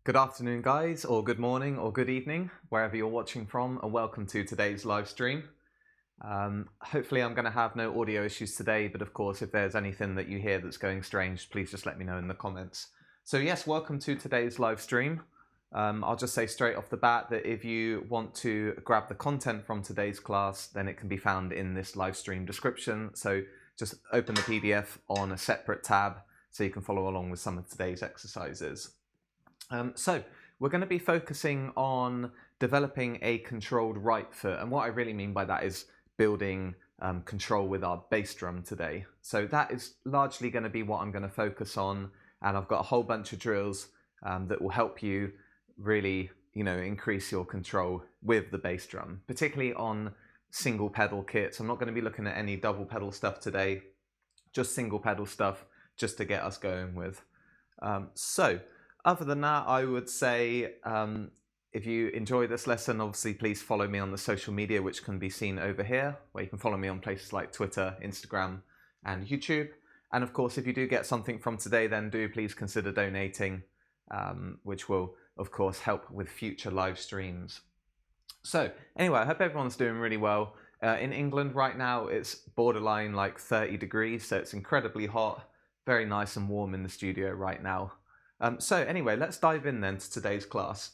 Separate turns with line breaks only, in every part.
Good afternoon, guys, or good morning, or good evening, wherever you're watching from, and welcome to today's live stream. Hopefully I'm going to have no audio issues today, but of course, if there's anything that you hear that's going strange, please just let me know in the comments. So yes, welcome to today's live stream. I'll just say straight off the bat that if you want to grab the content from today's class, then it can be found in this live stream description. So just open the PDF on a separate tab so you can follow along with some of today's exercises. So we're going to be focusing on developing a controlled right foot, and what I really mean by that is building control with our bass drum today. So that is largely going to be what I'm going to focus on, and I've got a whole bunch of drills that will help you really, increase your control with the bass drum, particularly on single pedal kits. I'm not going to be looking at any double pedal stuff today, just single pedal stuff just to get us going with. Other than that, I would say if you enjoy this lesson, obviously please follow me on the social media, which can be seen over here, where you can follow me on places like Twitter, Instagram, and YouTube. And of course, if you do get something from today, then do please consider donating, which will, of course, help with future live streams. So anyway, I hope everyone's doing really well. In England right now, it's borderline like 30 degrees, so it's incredibly hot, very nice and warm in the studio right now. So anyway, let's dive in then to today's class.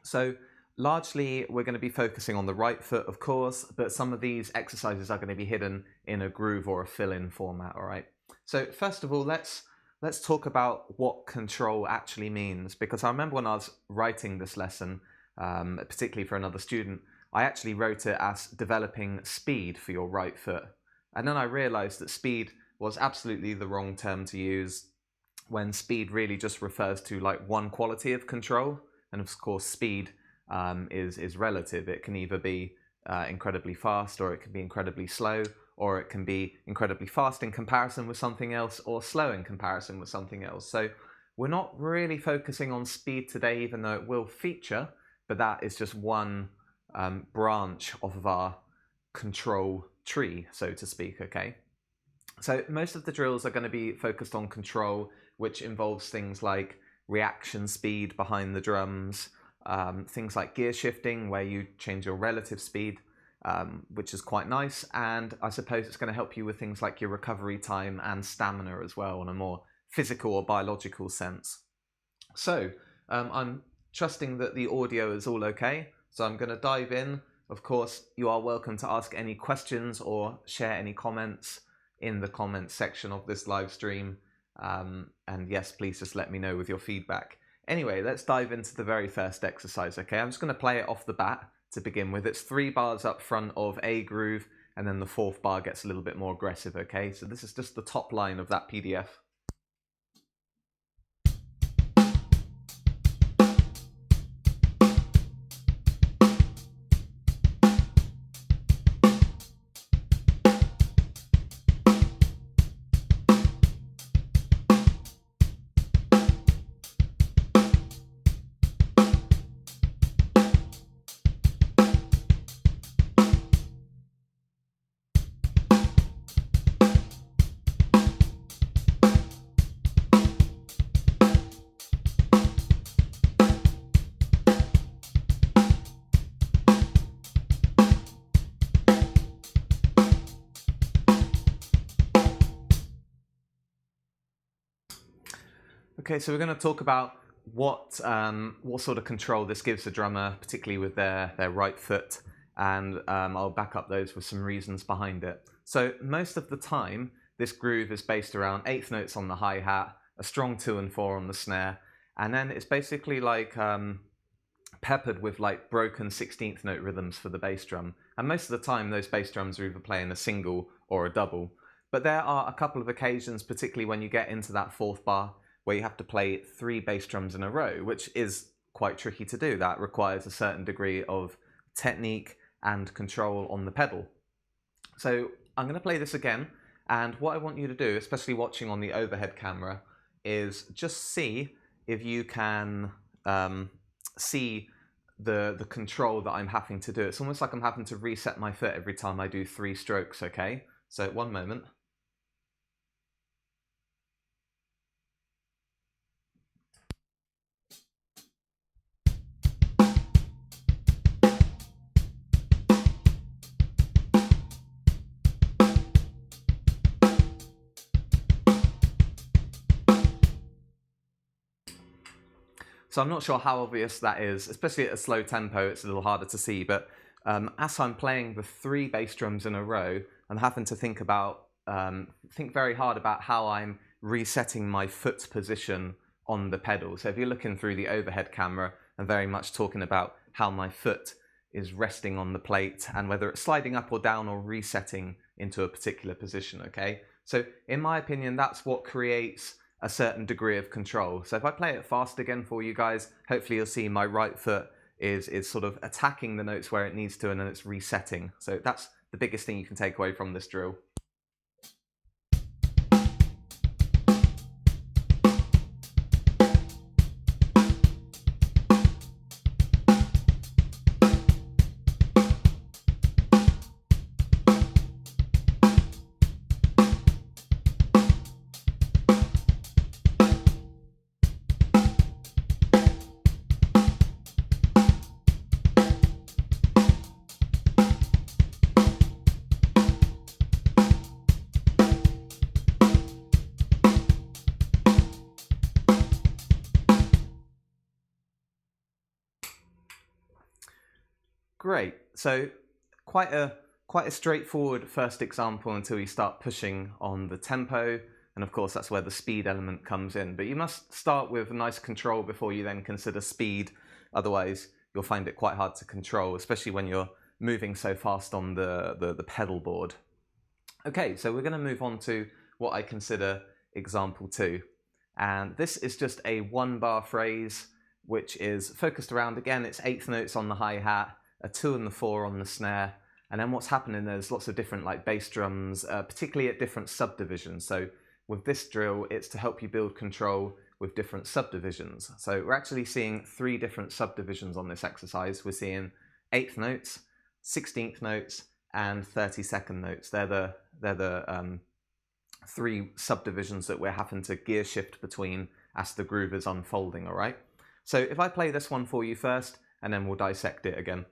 So largely we're going to be focusing on the right foot, of course, but some of these exercises are going to be hidden in a groove or a fill-in format, all right? So first of all, let's talk about what control actually means, because I remember when I was writing this lesson, particularly for another student, I actually wrote it as developing speed for your right foot. And then I realized that speed was absolutely the wrong term to use, when speed really just refers to like one quality of control, and of course speed is relative. It can either be incredibly fast, or it can be incredibly slow, or it can be incredibly fast in comparison with something else, or slow in comparison with something else. So we're not really focusing on speed today, even though it will feature, but that is just one branch of our control tree, so to speak, okay? So most of the drills are going to be focused on control, which involves things like reaction speed behind the drums, things like gear shifting, where you change your relative speed, which is quite nice. And I suppose it's going to help you with things like your recovery time and stamina as well, in a more physical or biological sense. So I'm trusting that the audio is all okay. So I'm going to dive in. Of course, you are welcome to ask any questions or share any comments in the comments section of this live stream. And yes, please just let me know with your feedback. Anyway, let's dive into the very first exercise, okay? I'm just going to play it off the bat to begin with. It's 3 bars up front of A groove, and then the 4th bar gets a little bit more aggressive, okay? So this is just the top line of that PDF. Okay, so we're going to talk about what sort of control this gives the drummer, particularly with their right foot, and I'll back up those with some reasons behind it. So most of the time, this groove is based around 8th notes on the hi-hat, a strong 2 and 4 on the snare, and then it's basically like peppered with like broken 16th note rhythms for the bass drum. And most of the time, those bass drums are either playing a single or a double. But there are a couple of occasions, particularly when you get into that 4th bar, where you have to play 3 bass drums in a row, which is quite tricky to do. That requires a certain degree of technique and control on the pedal. So I'm going to play this again, and what I want you to do, especially watching on the overhead camera, is just see if you can see the control that I'm having to do. It's almost like I'm having to reset my foot every time I do 3 strokes, okay? So one moment. So I'm not sure how obvious that is, especially at a slow tempo, it's a little harder to see, but as I'm playing the 3 bass drums in a row, I'm having to think very hard about how I'm resetting my foot position on the pedal. So if you're looking through the overhead camera, I'm very much talking about how my foot is resting on the plate and whether it's sliding up or down or resetting into a particular position, okay? So in my opinion, that's what creates a certain degree of control. So if I play it fast again for you guys, hopefully you'll see my right foot is sort of attacking the notes where it needs to, and then it's resetting. So that's the biggest thing you can take away from this drill. Great. So quite a straightforward first example until you start pushing on the tempo, and of course that's where the speed element comes in. But you must start with a nice control before you then consider speed. Otherwise, you'll find it quite hard to control, especially when you're moving so fast on the pedal board. Okay, so we're going to move on to what I consider example 2. And this is just a 1-bar phrase, which is focused around, again, it's 8th notes on the hi-hat, a 2 and the 4 on the snare, and then what's happening, there's lots of different like bass drums, particularly at different subdivisions. So with this drill, it's to help you build control with different subdivisions. So we're actually seeing 3 different subdivisions on this exercise. We're seeing 8th notes, 16th notes, and 32nd notes. They're the 3 subdivisions that we're having to gear shift between as the groove is unfolding, all right? So if I play this one for you first, and then we'll dissect it again.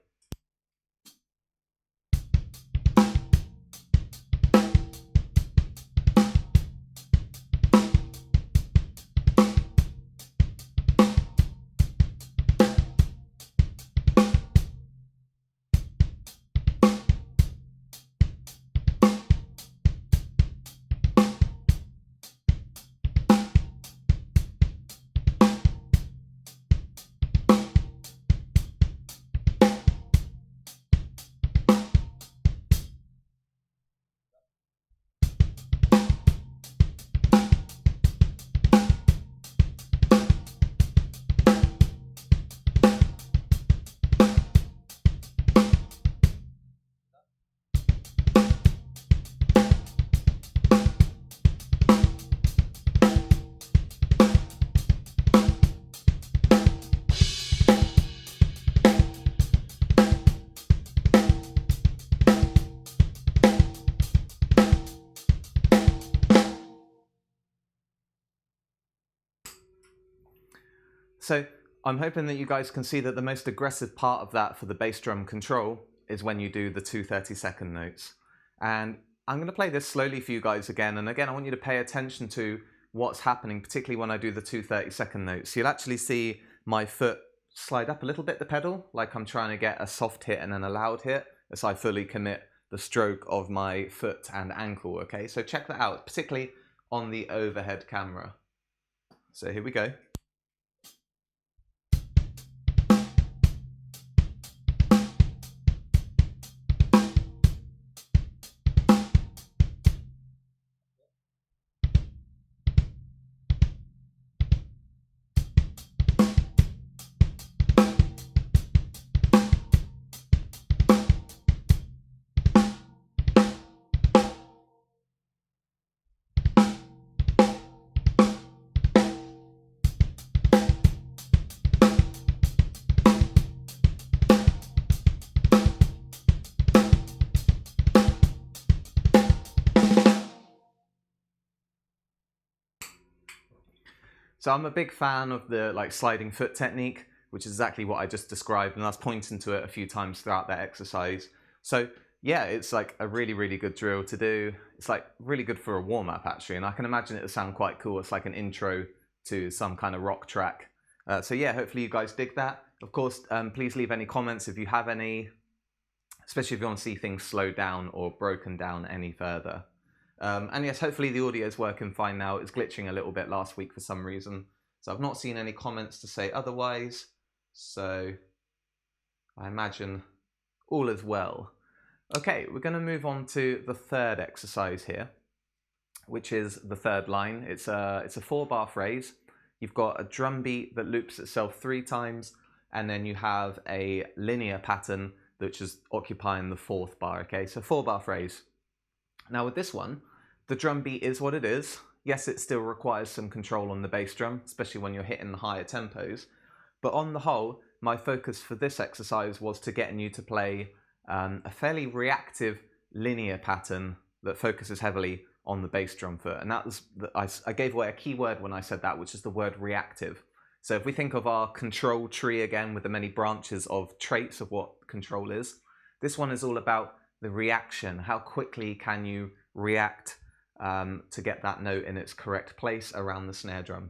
So I'm hoping that you guys can see that the most aggressive part of that for the bass drum control is when you do the 2 30-second notes. And I'm going to play this slowly for you guys again. And again, I want you to pay attention to what's happening, particularly when I do the 2 30-second notes. You'll actually see my foot slide up a little bit the pedal, like I'm trying to get a soft hit and then a loud hit as I fully commit the stroke of my foot and ankle, okay? So check that out, particularly on the overhead camera. So here we go. So I'm a big fan of the sliding foot technique, which is exactly what I just described, and I was pointing to it a few times throughout that exercise. So yeah, it's like a really, really good drill to do. It's like really good for a warm-up actually, and I can imagine it would sound quite cool. It's like an intro to some kind of rock track. So yeah, hopefully you guys dig that. Of course, please leave any comments if you have any, especially if you want to see things slowed down or broken down any further. And yes, hopefully the audio is working fine now. It's glitching a little bit last week for some reason. So I've not seen any comments to say otherwise. So I imagine all is well. Okay, we're going to move on to the third exercise here, which is the third line. It's a 4-bar phrase. You've got a drum beat that loops itself 3 times, and then you have a linear pattern which is occupying the 4th bar. Okay, so 4-bar phrase. Now with this one, the drum beat is what it is. Yes, it still requires some control on the bass drum, especially when you're hitting the higher tempos. But on the whole, my focus for this exercise was to getting you to play a fairly reactive linear pattern that focuses heavily on the bass drum foot. And that was, I gave away a key word when I said that, which is the word reactive. So if we think of our control tree again with the many branches of traits of what control is, this one is all about the reaction. How quickly can you react to get that note in its correct place around the snare drum.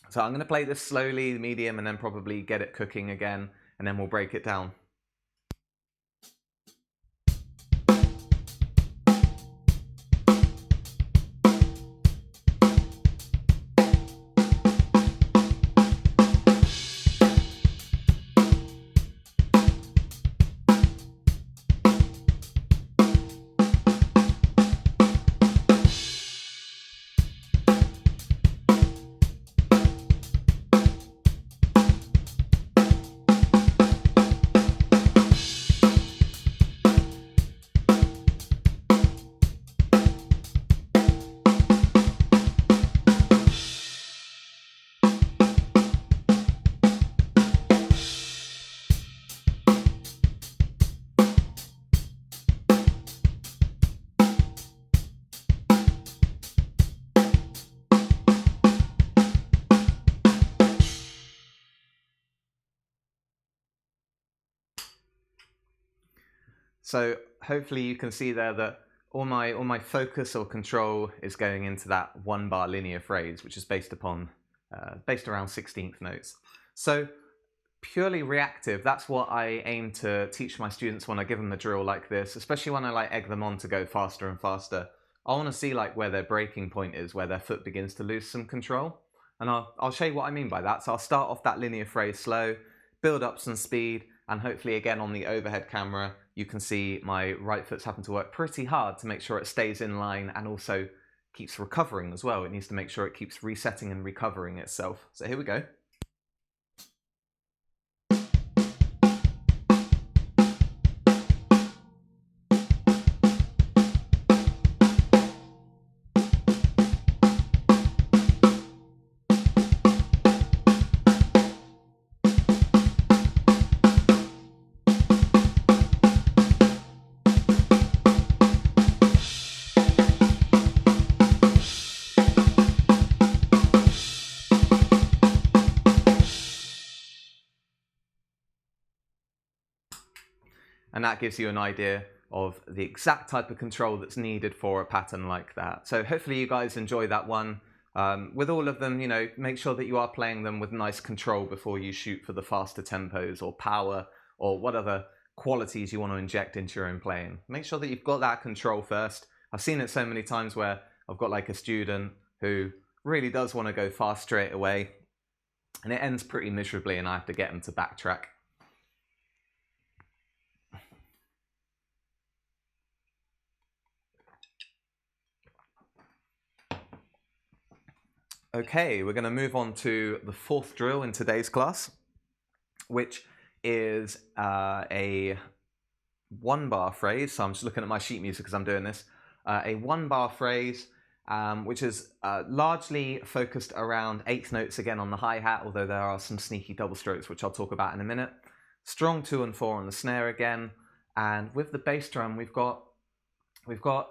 So I'm going to play this slowly, medium, and then probably get it cooking again, and then we'll break it down. So hopefully you can see there that all my focus or control is going into that 1-bar linear phrase, which is based around 16th notes. So purely reactive, that's what I aim to teach my students when I give them a drill like this, especially when I like egg them on to go faster and faster. I want to see like where their breaking point is, where their foot begins to lose some control. And I'll show you what I mean by that. So I'll start off that linear phrase slow, build up some speed, and hopefully again on the overhead camera, you can see my right foot's having to work pretty hard to make sure it stays in line and also keeps recovering as well. It needs to make sure it keeps resetting and recovering itself. So here we go. And that gives you an idea of the exact type of control that's needed for a pattern like that. So hopefully you guys enjoy that one. With all of them, you know, make sure that you are playing them with nice control before you shoot for the faster tempos or power or what other qualities you want to inject into your own playing. Make sure that you've got that control first. I've seen it so many times where I've got like a student who really does want to go fast straight away, and it ends pretty miserably and I have to get them to backtrack. Okay, we're going to move on to the 4th drill in today's class, which is a 1-bar phrase. So I'm just looking at my sheet music as I'm doing this. A 1-bar phrase, which is largely focused around 8th notes again on the hi-hat, although there are some sneaky double strokes, which I'll talk about in a minute. Strong 2 and 4 on the snare again. And with the bass drum, we've got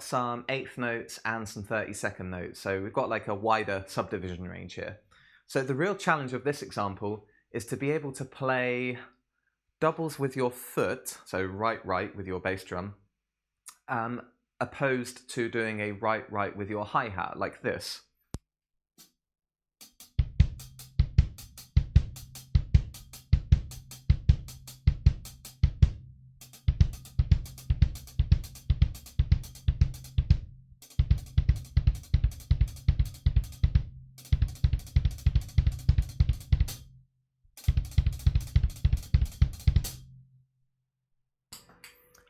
some 8th notes and some 32nd notes. So we've got like a wider subdivision range here. So the real challenge of this example is to be able to play doubles with your foot, so right with your bass drum, opposed to doing a right with your hi-hat like this.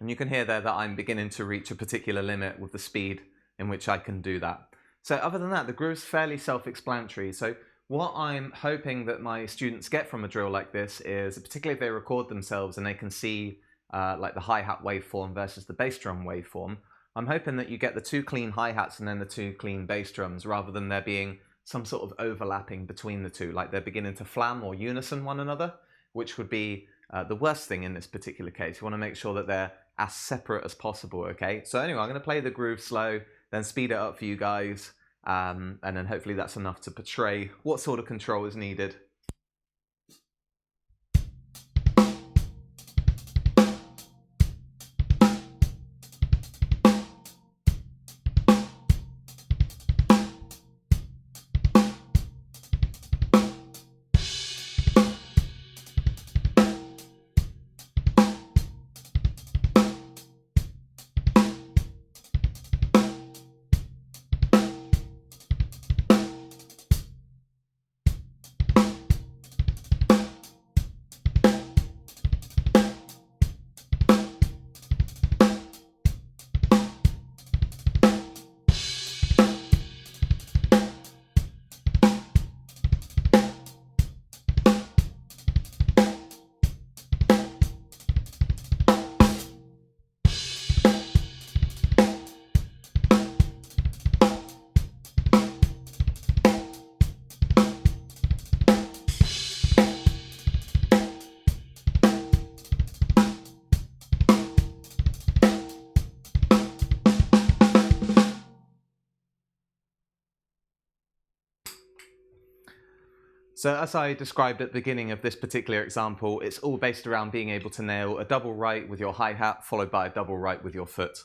And you can hear there that I'm beginning to reach a particular limit with the speed in which I can do that. So other than that, the groove's fairly self-explanatory. So what I'm hoping that my students get from a drill like this is, particularly if they record themselves and they can see like the hi-hat waveform versus the bass drum waveform, I'm hoping that you get the two clean hi-hats and then the two clean bass drums, rather than there being some sort of overlapping between the two, like they're beginning to flam or unison one another, which would be the worst thing in this particular case. You want to make sure that they're as separate as possible, okay? So anyway, I'm going to play the groove slow, then speed it up for you guys, and then hopefully that's enough to portray what sort of control is needed. So as I described at the beginning of this particular example, it's all based around being able to nail a double right with your hi-hat followed by a double right with your foot.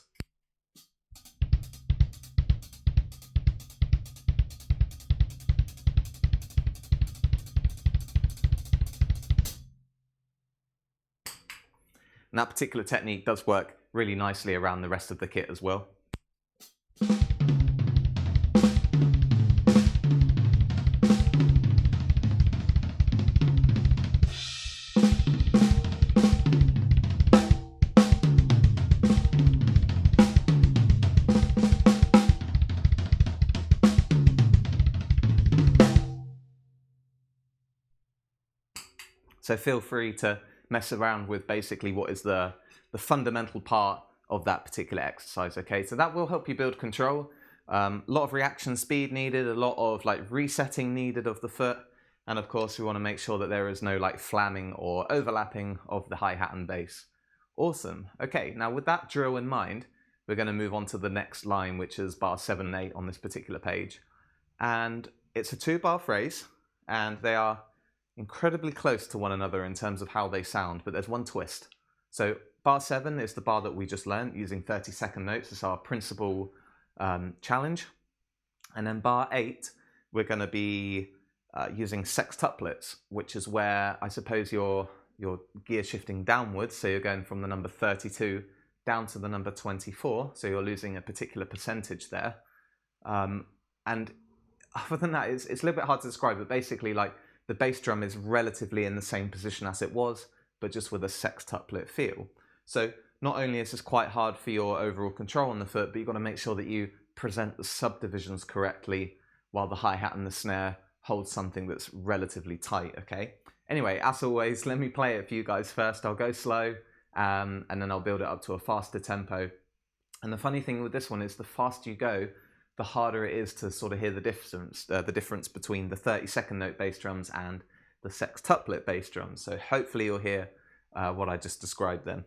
And that particular technique does work really nicely around the rest of the kit as well. So feel free to mess around with basically what is the fundamental part of that particular exercise, okay? So that will help you build control. A lot of reaction speed needed, a lot of like resetting needed of the foot. And of course, we want to make sure that there is no like flamming or overlapping of the hi-hat and bass. Awesome. Okay, now with that drill in mind, we're going to move on to the next line, which is bar 7 and 8 on this particular page. And it's a 2-bar phrase, and they are incredibly close to one another in terms of how they sound, but there's one twist. So bar 7 is the bar that we just learned using 30-second notes as our principal challenge. And then bar 8, we're going to be using sextuplets, which is where I suppose you're gear shifting downwards. So you're going from the number 32 down to the number 24. So you're losing a particular percentage there. And other than that, it's a little bit hard to describe, but basically like the bass drum is relatively in the same position as it was, but just with a sextuplet feel. So not only is this quite hard for your overall control on the foot, but you've got to make sure that you present the subdivisions correctly while the hi-hat and the snare hold something that's relatively tight, okay? Anyway, as always, let me play it for you guys first. I'll go slow, and then I'll build it up to a faster tempo. And the funny thing with this one is the faster you go, the harder it is to sort of hear the difference between the 30-second note bass drums and the sextuplet bass drums. So hopefully you'll hear what I just described then.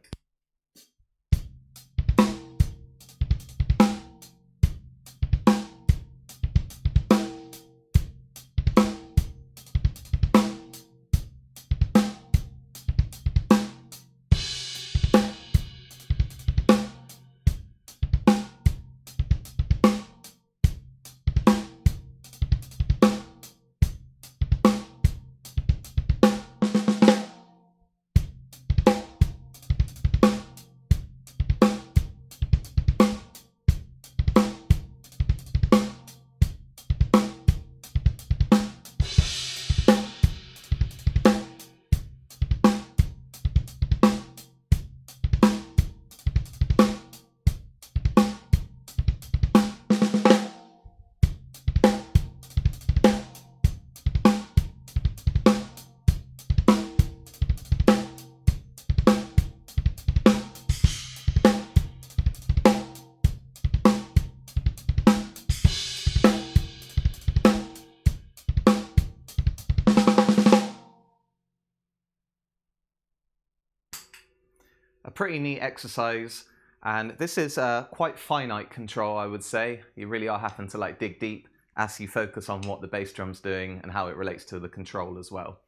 a pretty neat exercise, and this is quite finite control, I would say. You really are having to like dig deep as you focus on what the bass drum's doing and how it relates to the control as well.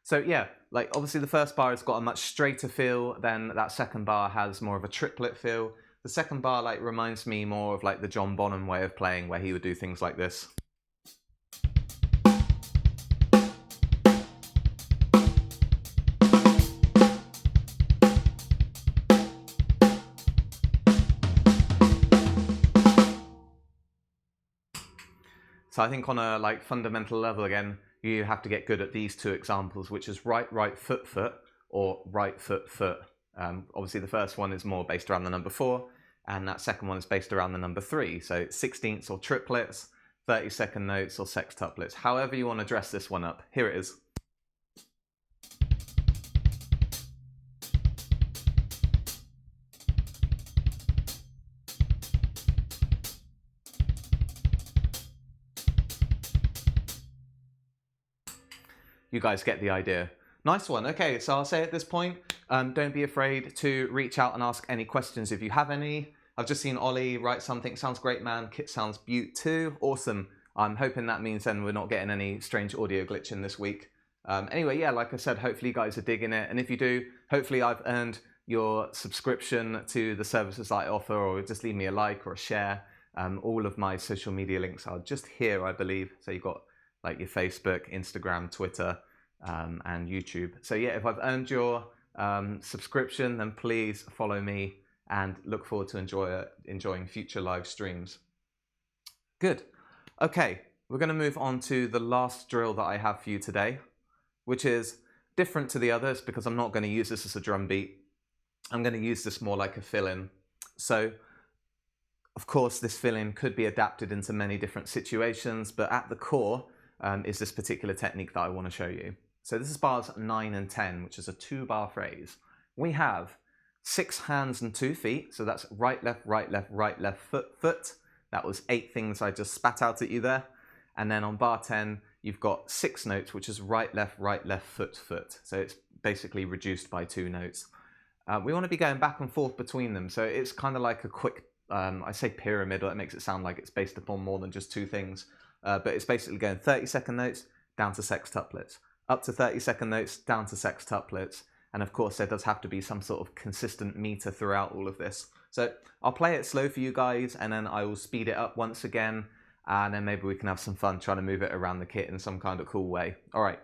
So yeah, like obviously the first bar has got a much straighter feel, then that second bar has more of a triplet feel. The second bar like reminds me more of like the John Bonham way of playing, where he would do things like this. So I think on a like fundamental level again, you have to get good at these two examples, which is right, right, foot, foot, or right, foot, foot. Obviously the first one is more based around the number 4, and that second one is based around the number 3. So 16ths or triplets, 30-second notes or sextuplets. However you want to dress this one up. Here it is. You guys get the idea. Nice one. Okay, so I'll say at this point, don't be afraid to reach out and ask any questions if you have any. I've just seen Ollie write something. Sounds great, man. Kit sounds beaut too. Awesome. I'm hoping that means then we're not getting any strange audio glitching this week. Anyway, yeah, like I said, hopefully you guys are digging it. And if you do, hopefully I've earned your subscription to the services I offer, or just leave me a like or a share. All of my social media links are just here, I believe. So you've got like your Facebook, Instagram, Twitter, and YouTube. So yeah, if I've earned your subscription, then please follow me and look forward to enjoying future live streams. Good. Okay, we're going to move on to the last drill that I have for you today, which is different to the others because I'm not going to use this as a drum beat. I'm going to use this more like a fill-in. So of course, this fill-in could be adapted into many different situations, but at the core is this particular technique that I want to show you. So this is bars 9 and 10, which is a 2-bar phrase. We have 6 hands and 2 feet, so that's right, left, right, left, right, left, foot, foot. That was 8 things I just spat out at you there. And then on bar 10, you've got 6 notes, which is right, left, foot, foot. So it's basically reduced by 2 notes. We want to be going back and forth between them, so it's kind of like a quick, I say pyramid, or that makes it sound like it's based upon more than just 2 things. But it's basically going 30-second notes down to sextuplets, up to 30-second notes down to sextuplets, and of course there does have to be some sort of consistent meter throughout all of this. So I'll play it slow for you guys, and then I will speed it up once again, and then maybe we can have some fun trying to move it around the kit in some kind of cool way. All right.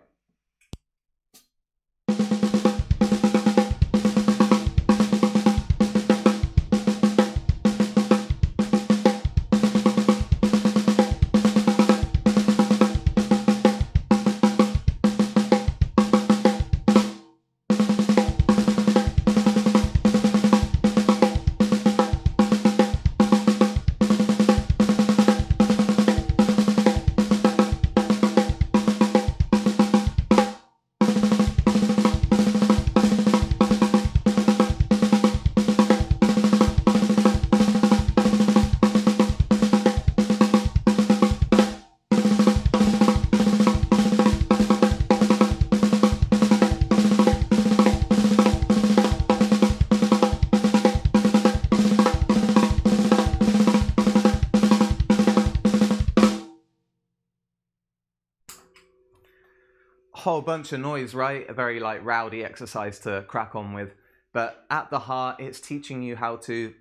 Whole bunch of noise, right? A very like rowdy exercise to crack on with, but at the heart it's teaching you how to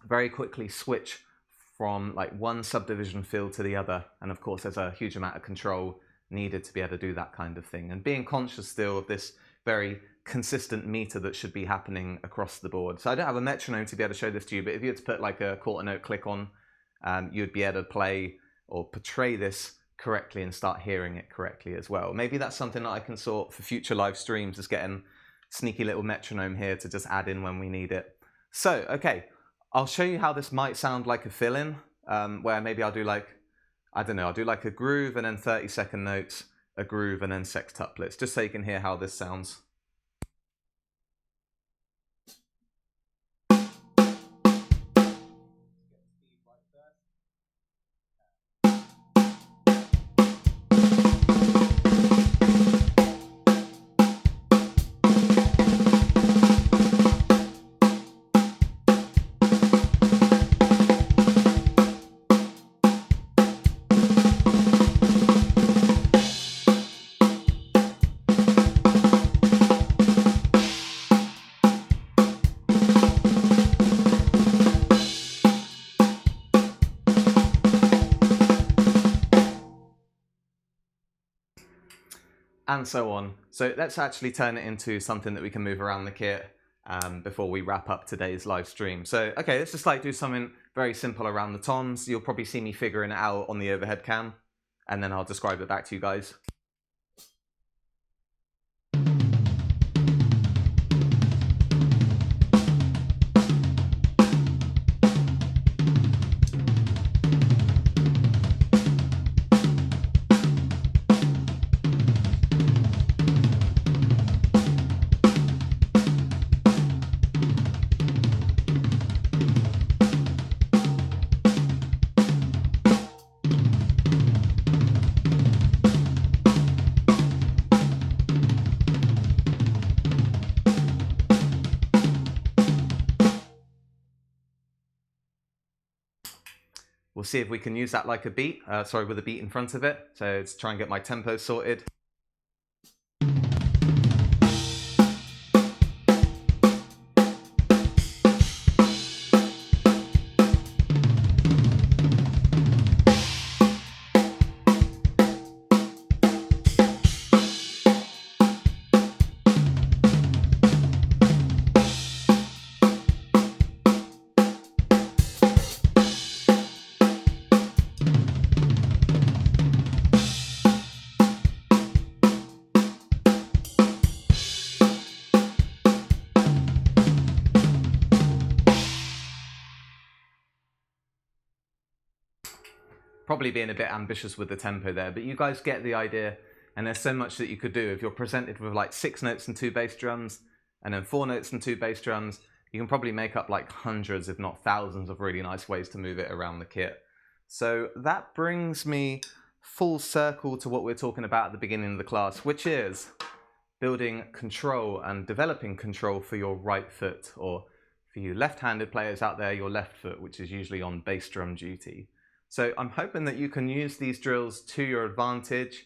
very quickly switch from like one subdivision field to the other, and of course there's a huge amount of control needed to be able to do that kind of thing, and being conscious still of this very consistent meter that should be happening across the board. So I don't have a metronome to be able to show this to you, but if you had to put like a quarter note click on, you'd be able to play or portray this correctly and start hearing it correctly as well. Maybe that's something that I can sort for future live streams, is getting sneaky little metronome here to just add in when we need it. So, okay, I'll show you how this might sound like a fill-in, where maybe I'll do like, I don't know, I'll do like a groove and then 30-second notes, a groove and then sextuplets, just so you can hear how this sounds. and so on. So let's actually turn it into something that we can move around the kit before we wrap up today's live stream. So, okay, let's just like do something very simple around the toms. You'll probably see me figuring it out on the overhead cam, and then I'll describe it back to you guys. We'll see if we can use that like a beat, with a beat in front of it. So let's try and get my tempo sorted. Probably being a bit ambitious with the tempo there, but you guys get the idea. And there's so much that you could do. If you're presented with like 6 notes and 2 bass drums, and then 4 notes and 2 bass drums, you can probably make up like hundreds, if not thousands, of really nice ways to move it around the kit. So that brings me full circle to what we we're talking about at the beginning of the class, which is building control and developing control for your right foot, or for you left-handed players out there, your left foot, which is usually on bass drum duty. So I'm hoping that you can use these drills to your advantage.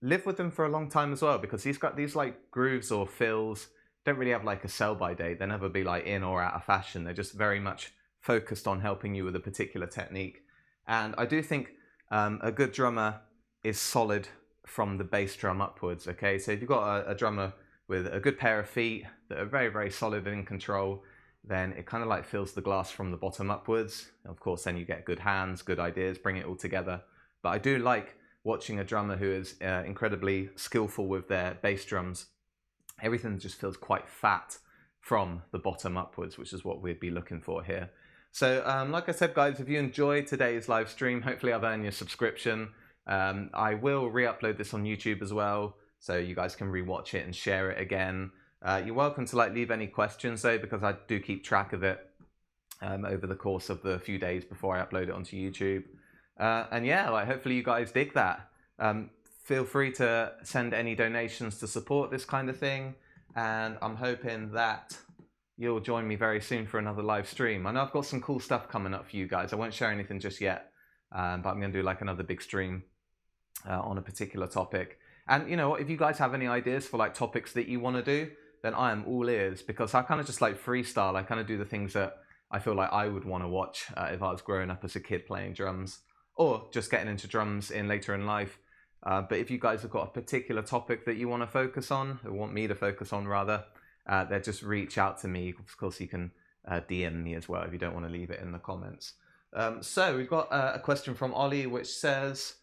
Live with them for a long time as well, because these like grooves or fills don't really have like a sell by date. They'll never be like in or out of fashion. They're just very much focused on helping you with a particular technique. And I do think a good drummer is solid from the bass drum upwards. Okay, so if you've got a drummer with a good pair of feet that are very, very solid and in control, then it kind of like fills the glass from the bottom upwards. Of course, then you get good hands, good ideas, bring it all together. But I do like watching a drummer who is incredibly skillful with their bass drums. Everything just feels quite fat from the bottom upwards, which is what we'd be looking for here. So like I said, guys, if you enjoyed today's live stream, hopefully I've earned your subscription. I will re-upload this on YouTube as well, so you guys can re-watch it and share it again. You're welcome to like leave any questions though, because I do keep track of it over the course of the few days before I upload it onto YouTube. And yeah, like hopefully you guys dig that. Feel free to send any donations to support this kind of thing, and I'm hoping that you'll join me very soon for another live stream. I know I've got some cool stuff coming up for you guys. I won't share anything just yet, but I'm going to do like another big stream on a particular topic. And you know, if you guys have any ideas for like topics that you want to do, then I am all ears, because I kind of just like freestyle. I kind of do the things that I feel like I would want to watch if I was growing up as a kid playing drums, or just getting into drums later in life. But if you guys have got a particular topic that you want to focus on, or want me to focus on rather, then just reach out to me. Of course, you can DM me as well if you don't want to leave it in the comments. So we've got a question from Ollie, which says,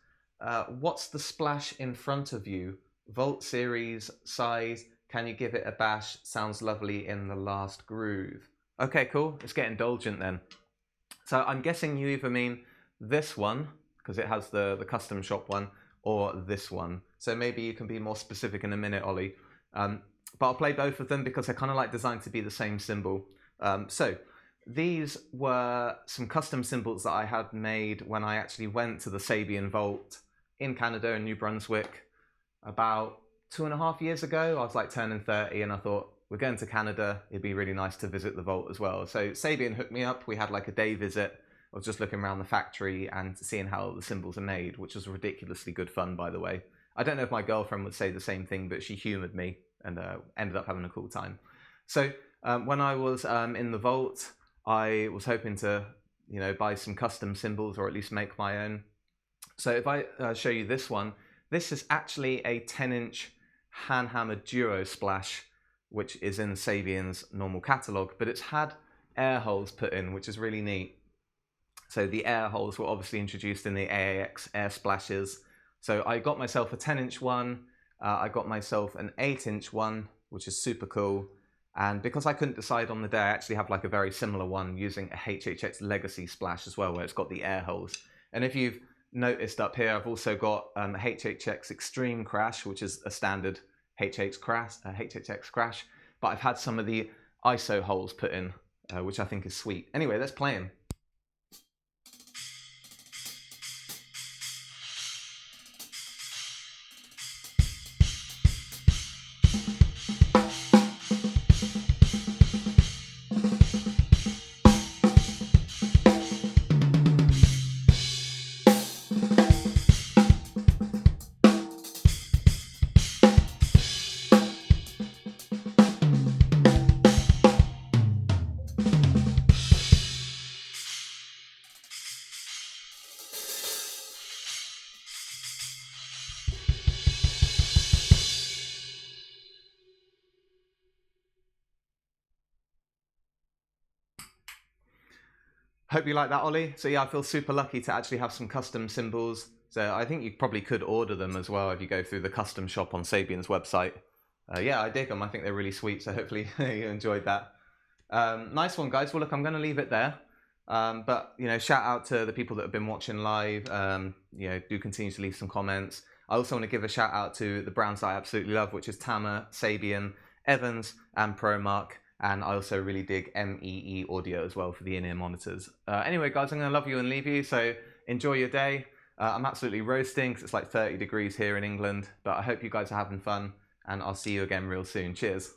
what's the splash in front of you? Volt series, size, can you give it a bash? Sounds lovely in the last groove. Okay, cool. Let's get indulgent then. So I'm guessing you either mean this one, because it has the custom shop one, or this one. So maybe you can be more specific in a minute, Ollie. But I'll play both of them because they're kind of like designed to be the same cymbal. So these were some custom cymbals that I had made when I actually went to the Sabian Vault in Canada, in New Brunswick, about 2.5 years ago. I was like turning 30 and I thought, we're going to Canada, it'd be really nice to visit the Vault as well. So Sabian hooked me up. We had like a day visit. I was just looking around the factory and seeing how the cymbals are made, which was ridiculously good fun, by the way. I don't know if my girlfriend would say the same thing, but she humoured me and ended up having a cool time. So when I was in the Vault, I was hoping to, you know, buy some custom cymbals, or at least make my own. So if I show you this one, This is actually a 10-inch hand hammered Duo splash, which is in Sabian's normal catalogue, but it's had air holes put in, which is really neat. So the air holes were obviously introduced in the AAX air splashes. So I got myself a 10-inch one, I got myself an 8-inch one, which is super cool. And because I couldn't decide on the day, I actually have like a very similar one using a HHX Legacy splash as well, where it's got the air holes. And if you've noticed up here, I've also got HHX Extreme Crash, which is a standard HHX crash, but I've had some of the ISO holes put in, which I think is sweet. Anyway, let's play him. Hope you like that, Ollie. So yeah, I feel super lucky to actually have some custom cymbals. So I think you probably could order them as well if you go through the custom shop on Sabian's website. Yeah, I dig them. I think they're really sweet. So hopefully you enjoyed that. Nice one, guys. Well, look, I'm going to leave it there. But you know, shout out to the people that have been watching live. You know, do continue to leave some comments. I also want to give a shout out to the brands that I absolutely love, which is Tama, Sabian, Evans, and ProMark. And I also really dig MEE audio as well for the in-ear monitors. Anyway, guys, I'm going to love you and leave you. So enjoy your day. I'm absolutely roasting because it's like 30 degrees here in England. But I hope you guys are having fun. And I'll see you again real soon. Cheers.